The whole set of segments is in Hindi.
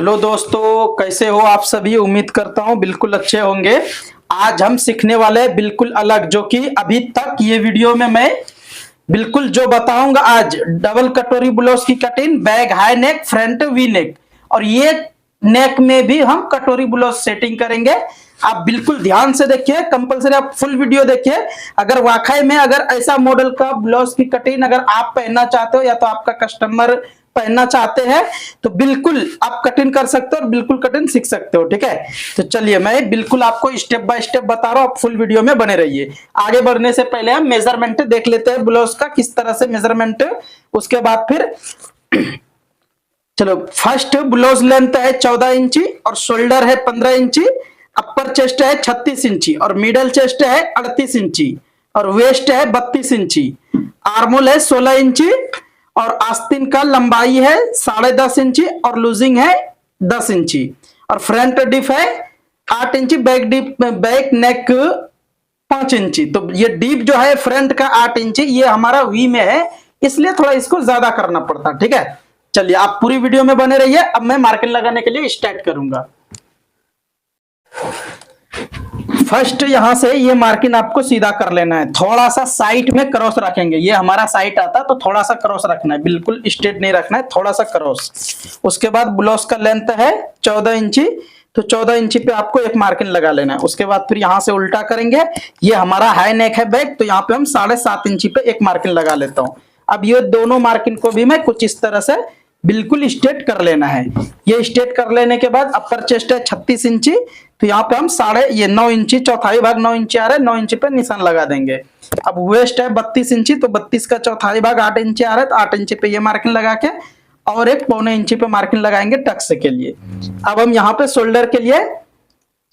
हेलो दोस्तों, कैसे हो आप सभी। उम्मीद करता हूं बिल्कुल अच्छे होंगे। आज हम सीखने वाले हैं बिल्कुल अलग, जो कि अभी तक ये वीडियो में मैं बिल्कुल जो बताऊंगा आज डबल कटोरी ब्लाउज की cutting, bag high neck, front V neck, और ये नेक में भी हम कटोरी ब्लाउज सेटिंग करेंगे। आप बिल्कुल ध्यान से देखिए, कंपलसरी आप फुल वीडियो देखिए। अगर वाकई में अगर ऐसा मॉडल का ब्लाउज की कटिंग अगर आप पहनना चाहते हो या तो आपका कस्टमर पहनना चाहते हैं तो बिल्कुल आप कटिंग कर सकते हो और बिल्कुल कटिंग सीख सकते हो। ठीक है, तो चलिए मैं बिल्कुल आपको स्टेप बाय स्टेप बता रहा हूं, आप फुल वीडियो में बने रहिए। आगे बढ़ने से पहले हम मेजरमेंट देख लेते हैं ब्लाउज का, किस तरह से मेजरमेंट। उसके बाद फिर चलो, फर्स्ट ब्लाउज लेंथ है 14 इंची और शोल्डर है 15 इंची, अपर चेस्ट है 36 इंची और मिडल चेस्ट है 38 इंची और वेस्ट है 32 इंची, आर्मोल है 16 इंची और आस्तीन का लंबाई है 10.5 इंची और लूजिंग है 10 इंची और फ्रंट डीप है 8 इंची, बैक डीप बैक नेक 5 इंची। तो ये डीप जो है फ्रंट का 8 इंची, ये हमारा वी में है, इसलिए थोड़ा इसको ज्यादा करना पड़ता। ठीक है, चलिए आप पूरी वीडियो में बने रहिए। अब मैं मार्किंग लगाने के लिए स्टार्ट करूंगा। फर्स्ट यहां से ये मार्किंग आपको सीधा कर लेना है, थोड़ा सा साइड में क्रॉस रखेंगे। ये हमारा साइड आता तो थोड़ा सा क्रॉस रखना है, बिल्कुल स्ट्रेट नहीं रखना है, थोड़ा सा क्रॉस। उसके बाद ब्लाउज का लेंथ है 14 इंची, तो 14 इंची पे आपको एक मार्किंग लगा लेना है। उसके बाद फिर यहां से उल्टा करेंगे, ये हमारा हाई नेक है बैक, तो यहाँ पे हम 7.5 इंची पे एक मार्किंग लगा लेता हूँ। अब ये दोनों मार्किंग को भी मैं कुछ इस तरह से बिल्कुल स्ट्रेट कर लेना है। ये स्ट्रेट कर लेने के बाद अपर चेस्ट है 36 इंची, तो यहाँ पे हम 9 इंची, चौथाई भाग 9 इंची आ रहा है, 9 इंची पे निशान लगा देंगे। अब वेस्ट है 32 इंची, तो 32 का चौथाई भाग 8 इंची आ रहा है, तो 8 इंची पे ये मार्किंग लगा के और एक 1.25 इंची पे मार्किंग लगाएंगे टक्स के लिए। अब हम यहाँ पे शोल्डर के लिए,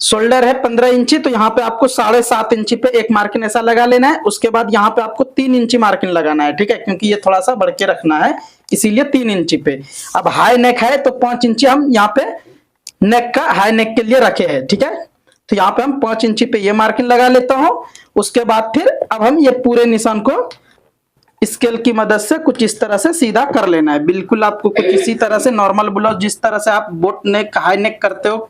शोल्डर है 15 इंची, तो यहाँ पे आपको 7.5 इंची पे एक मार्किंग ऐसा लगा लेना है। उसके बाद यहाँ पे आपको 3 इंची मार्किंग लगाना है। ठीक है, क्योंकि ये थोड़ा सा बढ़ के रखना है, इसीलिए 3 इंची पे। अब हाई नेक है तो 5 इंची हम यहाँ पे नेक का हाई नेक के लिए रखे हैं। ठीक है, तो यहाँ पे हम 5 इंची पे ये मार्किंग लगा लेता हूँ। उसके बाद फिर अब हम ये पूरे निशान को स्केल की मदद से कुछ इस तरह से सीधा कर लेना है। बिल्कुल आपको कुछ इसी तरह से नॉर्मल ब्लाउज जिस तरह से आप बोट नेक हाई नेक करते हो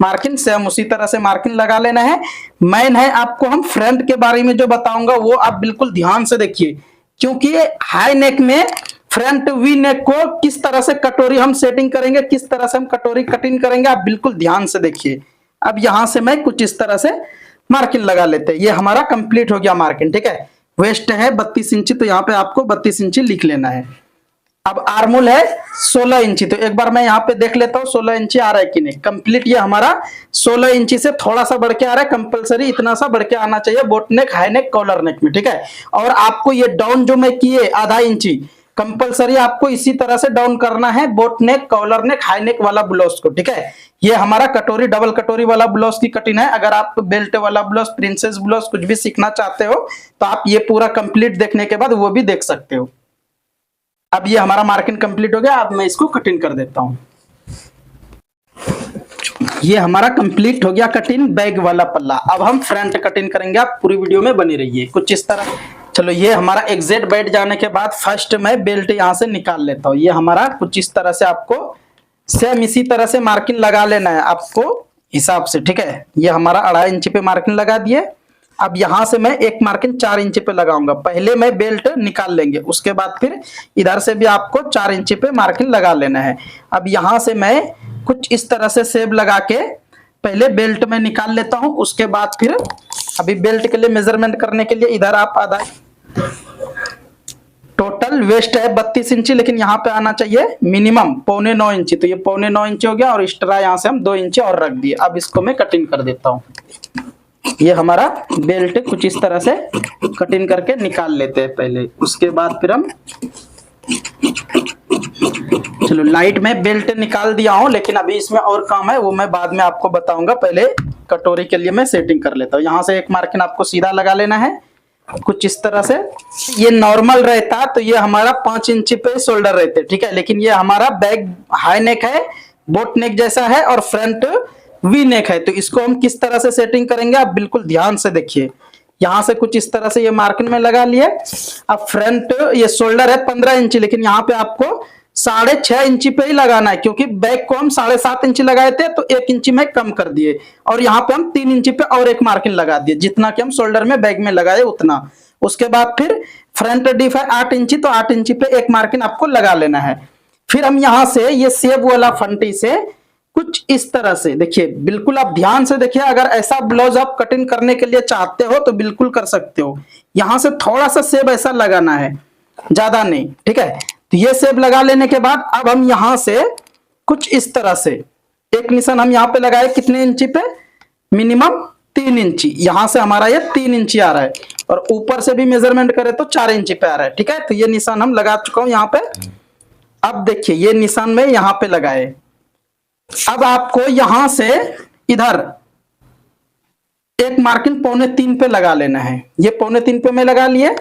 मार्किंग से, हम उसी तरह से मार्किंग लगा लेना है। मेन है आपको हम फ्रंट के बारे में जो बताऊंगा वो आप बिल्कुल ध्यान से देखिए, क्योंकि हाई नेक में फ्रंट वी नेक को किस तरह से कटोरी हम सेटिंग करेंगे, किस तरह से हम कटोरी कटिंग करेंगे, आप बिल्कुल ध्यान से देखिए। अब यहां से मैं कुछ इस तरह से मार्किंग लगा लेते हैं। ये हमारा कंप्लीट हो गया मार्किंग। ठीक है, वेस्ट है 32 इंची, तो यहाँ पे आपको 32 इंची लिख लेना है। अब आर्मोल है 16 इंची, तो एक बार मैं यहाँ पे देख लेता हूँ 16 इंची आ रहा है कि नहीं। कंप्लीट ये हमारा 16 इंची से थोड़ा सा बढ़ के आ रहा है, कंपलसरी इतना सा बढ़ के आना चाहिए boat neck, high neck, collar neck में। ठीक है, और आपको ये डाउन जो मैं किए आधा इंची, कंपलसरी आपको इसी तरह से डाउन करना है boat neck, collar neck, high neck वाला ब्लाउज को। ठीक है, ये हमारा कटोरी डबल कटोरी वाला ब्लाउज की कटिंग है। अगर आप बेल्ट वाला ब्लाउज, प्रिंसेस ब्लाउज कुछ भी सीखना चाहते हो तो आप ये पूरा कंप्लीट देखने के बाद वो भी देख सकते हो। अब ये हमारा मार्किंग कंप्लीट हो गया। अब मैं इसको कटिंग कर देता हूं। ये हमारा कंप्लीट हो गया कटिंग बैग वाला पल्ला। अब हम फ्रंट कटिंग करेंगे, आप पूरी वीडियो में बनी रहिए कुछ इस तरह। चलो, ये हमारा एग्जैक्ट बैठ जाने के बाद फर्स्ट मैं बेल्ट यहां से निकाल लेता हूं। ये हमारा कुछ इस तरह से आपको सेम इसी तरह से मार्किंग लगा लेना है आपको हिसाब से। ठीक है, ये हमारा 2.5 इंची पे मार्किंग लगा दिए। अब यहां से मैं एक मार्किंग 4 इंची पे लगाऊंगा। पहले मैं बेल्ट निकाल लेंगे, उसके बाद फिर इधर से भी आपको 4 इंची पे मार्किंग लगा लेना है। अब यहां से मैं कुछ इस तरह से सेब लगा के पहले बेल्ट में निकाल लेता हूं। उसके बाद फिर अभी बेल्ट के लिए मेजरमेंट करने के लिए इधर आप आधा, टोटल वेस्ट है 32 इंची, लेकिन यहाँ पे आना चाहिए मिनिमम 9.25 इंची, तो ये 9.25 इंची हो गया और एक्स्ट्रा यहाँ से हम 2 इंची और रख दिए। अब इसको मैं कटिंग कर देता हूँ। ये हमारा बेल्ट कुछ इस तरह से कटिंग करके निकाल लेते हैं पहले। उसके बाद फिर हम, चलो लाइट में बेल्ट निकाल दिया हूं, लेकिन अभी इसमें और काम है, वो मैं बाद में आपको बताऊंगा। पहले कटोरी के लिए मैं सेटिंग कर लेता हूँ। यहाँ से एक मार्किंग आपको सीधा लगा लेना है कुछ इस तरह से। ये नॉर्मल रहता तो ये हमारा 5 इंची पे शोल्डर रहते। ठीक है, लेकिन ये हमारा बैग हाई नेक है, बोट नेक जैसा है और फ्रंट वी नेक है, तो इसको हम किस तरह से सेटिंग करेंगे आप बिल्कुल ध्यान से देखिए। यहां से कुछ इस तरह से ये मार्किंग में लगा लिए। अब फ्रंट ये शोल्डर है 15 इंची, लेकिन यहाँ पे आपको 6.5 इंची पे ही लगाना है, क्योंकि बैक को हम 7.5 इंची लगाए थे तो 1 इंची में कम कर दिए, और यहाँ पे हम 3 इंची पे और एक मार्किंग लगा दिए, जितना कि हम शोल्डर में बैक में लगाए उतना। उसके बाद फिर फ्रंट डीप है 8 इंची, तो 8 इंची पे एक मार्किंग आपको लगा लेना है। फिर हम यहाँ से ये सेब वाला फंटी से कुछ इस तरह से देखिए, बिल्कुल आप ध्यान से देखिए, अगर ऐसा ब्लाउज आप कटिंग करने के लिए चाहते हो तो बिल्कुल कर सकते हो। यहां से थोड़ा सा सेब ऐसा लगाना है, ज्यादा नहीं, ठीक है। तो ये सेब लगा लेने के बाद अब हम यहां से कुछ इस तरह से एक निशान हम यहाँ पे लगाए, कितने इंची पे, मिनिमम 3 इंची। यहां से हमारा ये 3 इंची आ रहा है, और ऊपर से भी मेजरमेंट करें तो 4 इंची पे आ रहा है, ठीक है। तो ये निशान हम लगा चुका हूं यहाँ पे। अब देखिए ये निशान में यहाँ पे लगाए। अब आपको यहां से इधर एक मार्किंग 3.25 पे लगा लेना है। ये 3.25 पे मैं लगा लिए,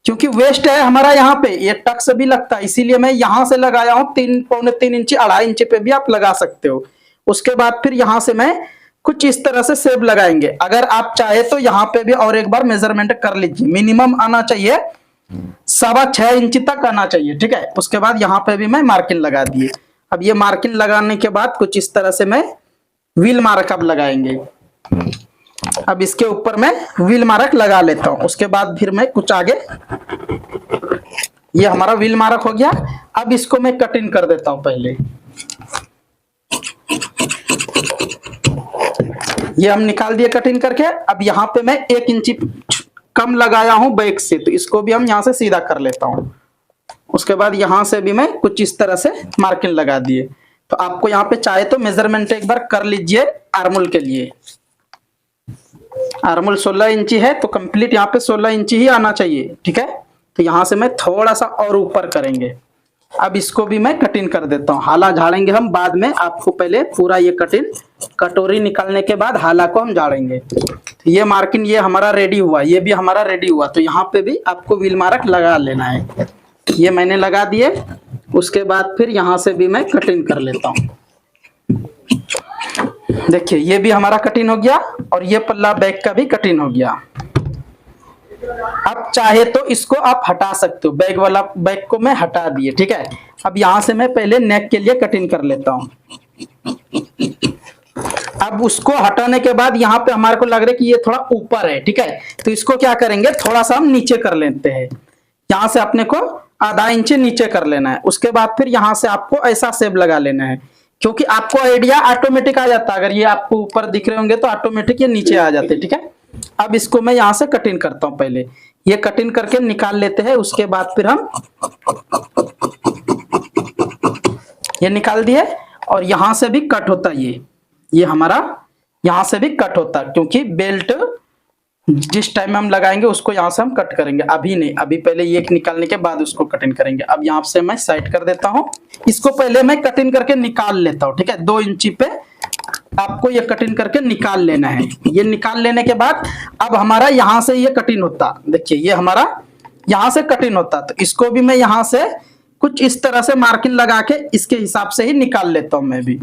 क्योंकि वेस्ट है हमारा यहाँ पे, ये टक्स भी लगता है, इसीलिए मैं यहां से लगाया हूं 3.25 इंची, 2.5 इंची पे भी आप लगा सकते हो। उसके बाद फिर यहां से मैं कुछ इस तरह से सेब लगाएंगे। अगर आप चाहे तो यहाँ पे भी और एक बार मेजरमेंट कर लीजिए, मिनिमम आना चाहिए 6.25 इंची तक आना चाहिए, ठीक है। उसके बाद यहाँ पे भी मैं मार्किंग लगा दिए। अब ये मार्किंग लगाने के बाद कुछ इस तरह से मैं व्हील मार्क अब लगाएंगे। अब इसके ऊपर मैं व्हील मार्क लगा लेता हूं। उसके बाद फिर मैं कुछ आगे, ये हमारा व्हील मार्क हो गया। अब इसको मैं कटिंग कर देता हूं। पहले ये हम निकाल दिए कटिंग करके। अब यहाँ पे मैं 1 इंची कम लगाया हूं बैक से, तो इसको भी हम यहाँ से सीधा कर लेता हूं। उसके बाद यहां से भी मैं कुछ इस तरह से मार्किंग लगा दिए। तो आपको यहाँ पे चाहे तो मेजरमेंट एक बार कर लीजिए आर्मोल के लिए। आर्मोल 16 इंची है, तो कंप्लीट यहाँ पे 16 इंची ही आना चाहिए, ठीक है। तो यहां से मैं थोड़ा सा और ऊपर करेंगे। अब इसको भी मैं कटिंग कर देता हूँ। हाला झाड़ेंगे हम बाद में, आपको पहले पूरा ये कटोरी निकालने के बाद हाला को हम झाड़ेंगे। तो ये मार्किंग ये हमारा रेडी हुआ, ये भी हमारा रेडी हुआ। तो यहाँ पे भी आपको व्हील मार्क लगा लेना है। ये मैंने लगा दिए। उसके बाद फिर यहां से भी मैं कटिंग कर लेता हूं। देखिए ये भी हमारा कटिंग हो गया, और ये पल्ला बैक का भी कटिंग हो गया। अब चाहे तो इसको आप हटा सकते हो, बैक को मैं हटा दिए, ठीक है। अब यहां से मैं पहले नेक के लिए कटिंग कर लेता हूं। अब उसको हटाने के बाद यहाँ पे हमारे को लग रहा है कि ये थोड़ा ऊपर है, ठीक है। तो इसको क्या करेंगे, थोड़ा सा हम नीचे कर लेते हैं। यहां से अपने को 0.5 इंच नीचे कर लेना है। उसके बाद फिर यहां से आपको ऐसा सेब लगा लेना है, क्योंकि आपको आइडिया ऑटोमेटिक आ जाता है। अगर ये आपको ऊपर दिख रहे होंगे तो ऑटोमेटिक ये नीचे आ जाते हैं, ठीक है। अब इसको मैं यहां से कटिंग करता हूं। पहले ये कटिंग करके निकाल लेते हैं। उसके बाद फिर हम ये निकाल दिए, और यहां से भी कट होता है। ये हमारा यहां से भी कट होता है, क्योंकि बेल्ट जिस टाइम में हम लगाएंगे उसको यहां से हम कट करेंगे, अभी नहीं, अभी पहले ये निकालने के बाद उसको कटिंग करेंगे। अब यहां से मैं साइड कर देता हूं। इसको पहले मैं कटिंग करके निकाल लेता हूं, ठीक है। 2 इंची पे आपको ये कटिंग करके निकाल लेना है। ये निकाल लेने के बाद अब हमारा यहां से ये कटिंग होता, देखिए ये हमारा यहां से कटिंग होता। तो इसको भी मैं यहां से कुछ इस तरह से मार्किंग लगा के इसके हिसाब से ही निकाल लेता हूं मैं भी।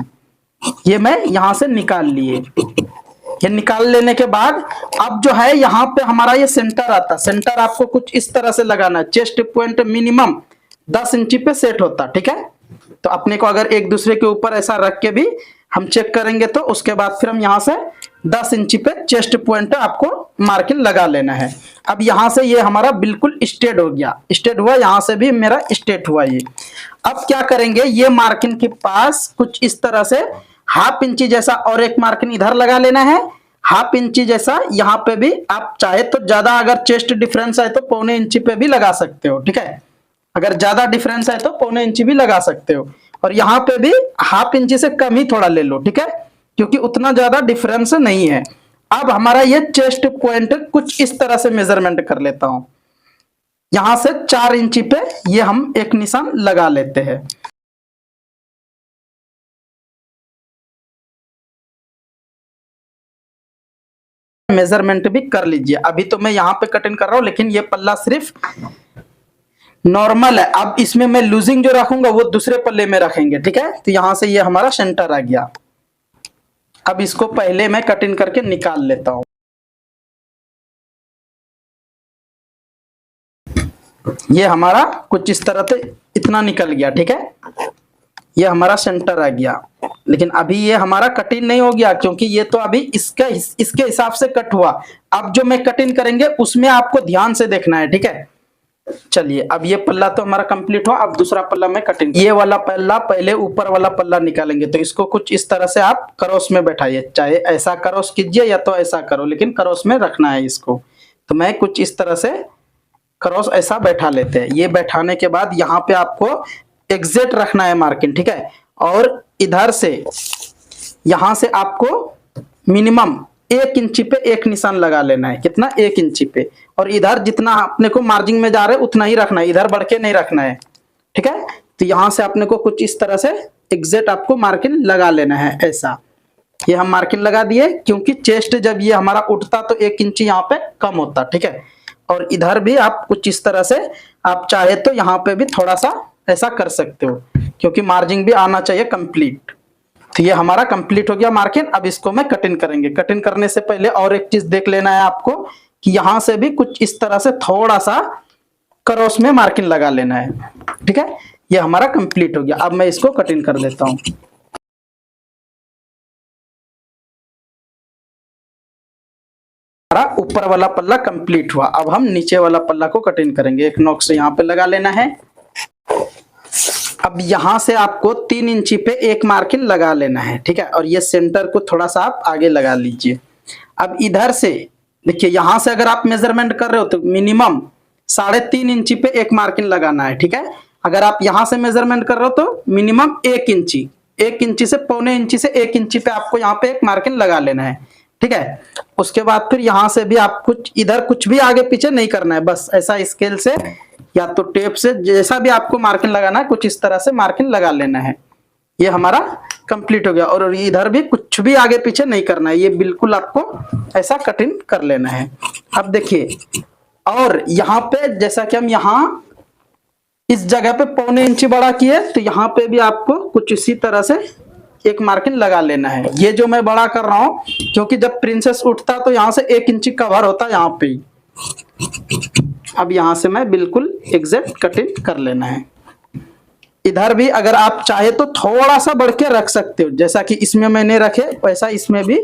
ये मैं यहां से निकाल लिए। ये निकाल लेने के बाद अब जो है यहाँ पे हमारा ये सेंटर आता है। सेंटर आपको कुछ इस तरह से लगाना है। चेस्ट पॉइंट मिनिमम 10 इंची पे सेट होता, ठीक है। तो अपने को अगर एक दूसरे के ऊपर ऐसा रख के भी हम चेक करेंगे, तो उसके बाद फिर हम यहाँ से 10 इंची पे चेस्ट पॉइंट आपको मार्किंग लगा लेना है। अब यहाँ से ये हमारा बिल्कुल स्ट्रेट हो गया, स्ट्रेट हुआ, यहाँ से भी मेरा स्ट्रेट हुआ ये। अब क्या करेंगे, ये मार्किंग के पास कुछ इस तरह से 1/2 इंची जैसा और एक मार्किंग इधर लगा लेना है। 1/2 इंची जैसा यहाँ पे भी आप चाहे तो ज्यादा, अगर चेस्ट डिफरेंस है तो 0.25 इंची पे भी लगा सकते हो, ठीक है। अगर ज्यादा डिफरेंस है तो 0.25 इंची भी लगा सकते हो। और यहाँ पे भी 1/2 इंची से कम ही थोड़ा ले लो, ठीक है, क्योंकि उतना ज्यादा डिफरेंस नहीं है। अब हमारा ये चेस्ट पॉइंट कुछ इस तरह से मेजरमेंट कर लेता हूं। यहां से 4 इंची पे ये हम एक निशान लगा लेते हैं। मेजरमेंट भी कर लीजिए। अभी तो मैं यहाँ पे कटिंग कर रहा हूं, लेकिन ये पल्ला सिर्फ नॉर्मल है। अब इसमें मैं लूजिंग जो रखूंगा वो दूसरे पल्ले में रखेंगे, ठीक है। तो यहां से ये हमारा सेंटर आ गया। अब इसको पहले मैं कटिंग करके निकाल लेता हूं। ये हमारा कुछ इस तरह से इतना निकल गया, ठीक है, ये हमारा सेंटर आ गया। लेकिन अभी ये हमारा कटिंग नहीं हो गया, क्योंकि ये तो अभी इसके हिसाब से कट हुआ। अब जो मैं कटिंग करेंगे उसमें आपको ध्यान से देखना है, ठीक है। चलिए, अब ये पल्ला तो हमारा कंप्लीट हुआ। अब दूसरा पल्ला में कटिंग, ये वाला पल्ला पहले ऊपर वाला पल्ला निकालेंगे, तो इसको कुछ इस तरह से आप क्रॉस में बैठाइए, चाहे ऐसा क्रॉस कीजिए या तो ऐसा करो, लेकिन क्रॉस में रखना है इसको। तो मैं कुछ इस तरह से क्रॉस ऐसा बैठा लेते हैं। ये बैठाने के बाद यहाँ पे आपको एग्जैक्ट रखना है मार्किंग, ठीक है। और इधर से यहां से आपको मिनिमम 1 इंची पे एक निशान लगा लेना है। कितना? 1 इंची पे। और इधर जितना अपने को मार्जिन में जा रहा है उतना ही रखना है, इधर बढ़ के नहीं रखना है, ठीक है। तो यहां से अपने को कुछ इस तरह से एग्जैक्ट आपको मार्किंग लगा लेना है, ऐसा। ये हम मार्किंग लगा दिए, क्योंकि चेस्ट जब ये हमारा उठता तो 1 इंची यहाँ पे कम होता, ठीक है। और इधर भी आप कुछ इस तरह से, आप चाहे तो यहाँ पे भी थोड़ा सा ऐसा कर सकते हो, क्योंकि मार्जिन भी आना चाहिए कंप्लीट। तो ये हमारा कंप्लीट हो गया मार्किंग। अब इसको मैं कटिंग करेंगे। कटिंग करने से पहले और एक चीज देख लेना है आपको, कि यहां से भी कुछ इस तरह से थोड़ा सा क्रॉस में मार्किंग लगा लेना है, ठीक है। ये हमारा कंप्लीट हो गया। अब मैं इसको कटिंग कर देता हूं। हमारा ऊपर वाला पल्ला कंप्लीट हुआ। अब हम नीचे वाला पल्ला को कटिंग करेंगे। एक नोक से यहाँ पे लगा लेना है। अब यहां से आपको 3 इंची पे एक मार्किंग लगा लेना है, ठीक है। और ये सेंटर को थोड़ा सा आप आगे लगा लीजिए। अब इधर से देखिए, यहां से अगर आप मेजरमेंट कर रहे हो तो मिनिमम 3.5 इंची पे एक मार्किंग लगाना है, ठीक है। अगर आप यहां से मेजरमेंट कर रहे हो तो मिनिमम 1 इंची, 1 इंची से पौने इंची से 1 इंची पे आपको यहाँ पे एक मार्किंग लगा लेना है, ठीक है। उसके बाद फिर यहां से भी आप कुछ इधर कुछ भी आगे पीछे नहीं करना है, बस ऐसा स्केल से या तो टेप से, जैसा भी आपको मार्किंग लगाना है, कुछ इस तरह से मार्किंग लगा लेना है। ये हमारा कंप्लीट हो गया। और इधर भी कुछ भी आगे पीछे नहीं करना है, ये बिल्कुल आपको ऐसा कटिंग कर लेना है। अब देखिए, और यहाँ पे जैसा कि हम यहाँ इस जगह पे पौने इंची बड़ा किए, तो यहाँ पे भी आपको कुछ इसी तरह से एक मार्किंग लगा लेना है। ये जो मैं बड़ा कर रहा हूं, क्योंकि जब प्रिंसेस उठता तो यहाँ से 1 इंची कवर होता है यहाँ पे। अब यहां से मैं बिल्कुल एग्जैक्ट कटिंग कर लेना है। इधर भी अगर आप चाहे तो थोड़ा सा बढ़ के रख सकते हो, जैसा कि इसमें मैंने रखे वैसा इसमें भी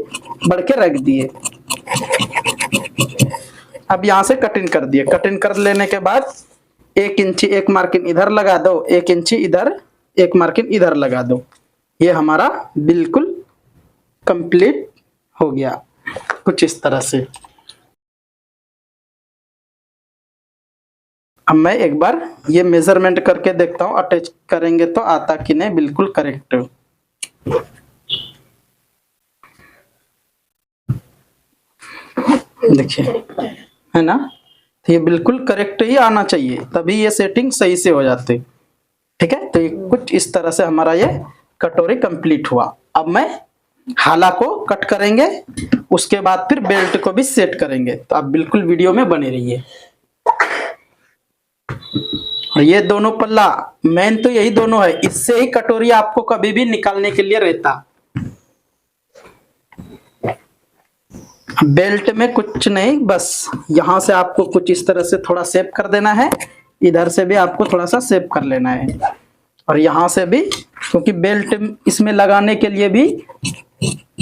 बढ़ के रख दिए। अब यहां से कटिंग कर दिए। कटिंग कर लेने के बाद 1 इंची एक मार्किंग इधर लगा दो, 1 इंची इधर एक मार्किंग इधर लगा दो। ये हमारा बिल्कुल कंप्लीट हो गया कुछ इस तरह से। अब मैं एक बार ये मेजरमेंट करके देखता हूँ, अटैच करेंगे तो आता कि नहीं। बिल्कुल करेक्ट, देखिए, है ना। तो ये बिल्कुल करेक्ट ही आना चाहिए, तभी ये सेटिंग सही से हो जाती, ठीक है। तो ये कुछ इस तरह से हमारा ये कटोरी कंप्लीट हुआ। अब मैं हाला को कट करेंगे, उसके बाद फिर बेल्ट को भी सेट करेंगे। तो आप बिल्कुल वीडियो में बने रहिए। ये दोनों पल्ला मेन तो यही दोनों है, इससे ही कटोरी आपको कभी भी निकालने के लिए रहता। बेल्ट में कुछ नहीं, बस यहां से आपको कुछ इस तरह से थोड़ा शेप कर देना है, इधर से भी आपको थोड़ा सा शेप कर लेना है। और यहां से भी, क्योंकि बेल्ट इसमें लगाने के लिए भी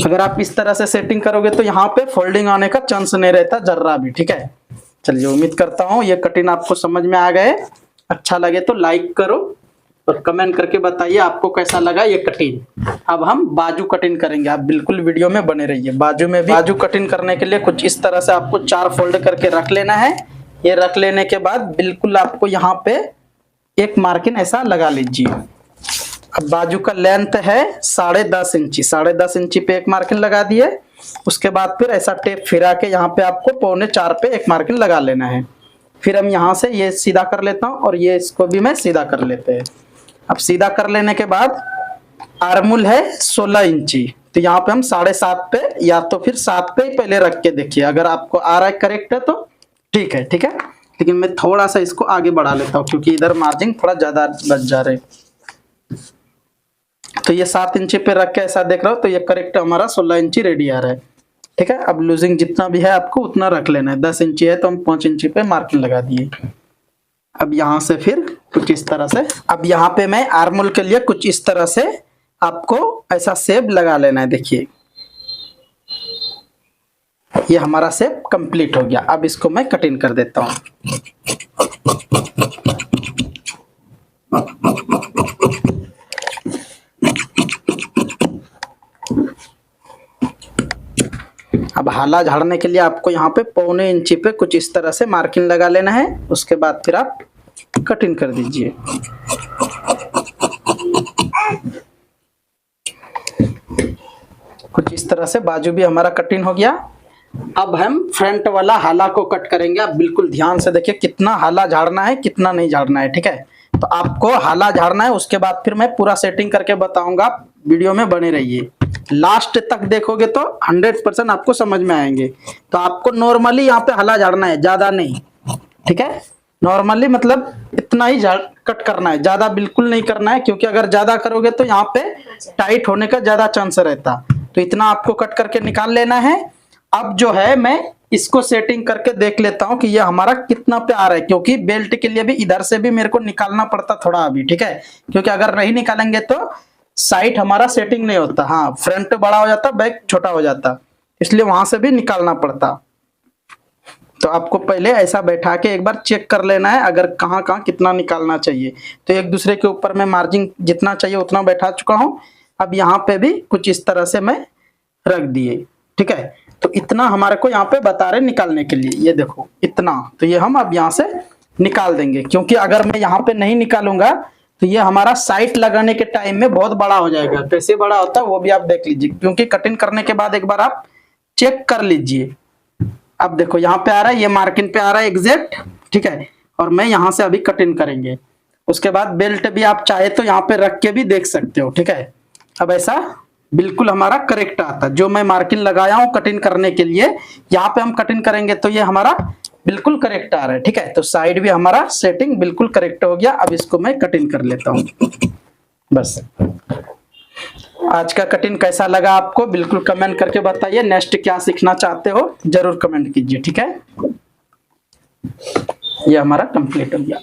अगर आप इस तरह से सेटिंग करोगे तो यहाँ पे फोल्डिंग आने का चांस नहीं रहता जर्रा भी, ठीक है। चलिए, उम्मीद करता हूँ ये कटिंग आपको समझ में आ गए। अच्छा लगे तो लाइक करो और कमेंट करके बताइए आपको कैसा लगा ये कटिंग। अब हम बाजू कटिंग करेंगे, आप बिल्कुल वीडियो में बने रहिए। बाजू में भी बाजू कटिंग करने के लिए कुछ इस तरह से आपको 4 फोल्ड करके रख लेना है। ये रख लेने के बाद बिल्कुल आपको यहाँ पे एक मार्किंग ऐसा लगा लीजिए। अब बाजू का लेंथ है 10.5 इंची, 10.5 इंची पे एक मार्किंग लगा दिए। उसके बाद फिर ऐसा टेप फिरा के यहाँ पे आपको 3.25 पे एक मार्किंग लगा लेना है। फिर हम यहाँ से ये सीधा कर लेता हूँ और ये इसको भी मैं सीधा कर लेते हैं। अब सीधा कर लेने के बाद आर्मूल है 16 इंची, तो यहाँ पे हम 7.5 पे या तो फिर 7 पे ही पहले रख के देखिए। अगर आपको आ रहा है करेक्ट है तो ठीक है, ठीक है। लेकिन मैं थोड़ा सा इसको आगे बढ़ा लेता हूँ, क्योंकि इधर मार्जिन थोड़ा ज्यादा बच जा रहे। तो ये 7 इंची पे रख के ऐसा देख रहा हो तो ये करेक्ट हमारा 16 इंची रेडी आ रहा है, ठीक है। अब लूजिंग जितना भी है आपको उतना रख लेना है। 10 इंची है तो हम 5 इंची पे मार्किंग लगा दिए। अब यहाँ से फिर कुछ इस तरह से, अब यहाँ पे मैं आर्मोल के लिए कुछ इस तरह से आपको ऐसा शेप लगा लेना है। देखिए ये हमारा शेप कंप्लीट हो गया। अब इसको मैं कटिंग कर देता हूँ। अब हाला झाड़ने के लिए आपको यहाँ पे 1.25 इंची पे कुछ इस तरह से मार्किंग लगा लेना है। उसके बाद फिर आप कटिंग कर दीजिए। कुछ इस तरह से बाजू भी हमारा कटिंग हो गया। अब हम फ्रंट वाला हाला को कट करेंगे। आप बिल्कुल ध्यान से देखिए कितना हाला झाड़ना है, कितना नहीं झाड़ना है, ठीक है। तो आपको हाला झाड़ना है, उसके बाद फिर मैं पूरा सेटिंग करके बताऊंगा। वीडियो में बने रहिए, लास्ट तक देखोगे तो 100% आपको समझ में आएंगे। तो आपको नॉर्मली यहाँ पे हाला झाड़ना है, ज्यादा नहीं, ठीक है। नॉर्मली मतलब इतना ही कट करना है, ज्यादा बिल्कुल नहीं करना है, क्योंकि अगर ज्यादा करोगे तो यहाँ पे टाइट होने का ज्यादा चांस रहता। तो इतना आपको कट करके निकाल लेना है। अब जो है मैं इसको सेटिंग करके देख लेता हूँ कि ये हमारा कितना पे आ रहा है, क्योंकि बेल्ट के लिए भी इधर से भी मेरे को निकालना पड़ता थोड़ा अभी, ठीक है। क्योंकि अगर नहीं निकालेंगे तो साइड हमारा सेटिंग नहीं होता। हाँ, फ्रंट बड़ा हो जाता, बैक छोटा हो जाता, इसलिए वहां से भी निकालना पड़ता। तो आपको पहले ऐसा बैठा के एक बार चेक कर लेना है, अगर कहाँ कहाँ कितना निकालना चाहिए। तो एक दूसरे के ऊपर मैं मार्जिन जितना चाहिए उतना बैठा चुका हूँ। अब यहाँ पे भी कुछ इस तरह से मैं रख दिए, ठीक है। तो इतना हमारे को यहाँ पे बता रहे निकालने के लिए, ये देखो इतना। तो ये हम अब यहाँ से निकाल देंगे, क्योंकि अगर मैं यहाँ पे नहीं निकालूंगा तो ये हमारा साइट लगाने के टाइम में बहुत बड़ा हो जाएगा। कैसे बड़ा होता है वो भी आप देख लीजिए, क्योंकि कटिंग करने के बाद एक बार आप चेक कर लीजिए। अब देखो यहाँ पे आ रहा है, ये मार्किंग पे आ रहा है एग्जैक्ट, ठीक है। और मैं यहाँ से अभी कटिंग करेंगे। उसके बाद बेल्ट भी आप चाहे तो यहाँ पे रख के भी देख सकते हो, ठीक है। अब ऐसा बिल्कुल हमारा करेक्ट आता, जो मैं मार्किंग लगाया हूँ कटिंग करने के लिए, यहाँ पे हम कटिंग करेंगे तो ये हमारा बिल्कुल करेक्ट आ रहा है, ठीक है। तो साइड भी हमारा सेटिंग बिल्कुल करेक्ट हो गया। अब इसको मैं कटिंग कर लेता हूँ। बस आज का कटिंग कैसा लगा आपको बिल्कुल कमेंट करके बताइए। नेक्स्ट क्या सीखना चाहते हो जरूर कमेंट कीजिए, ठीक है। ये हमारा कंप्लीट हो गया।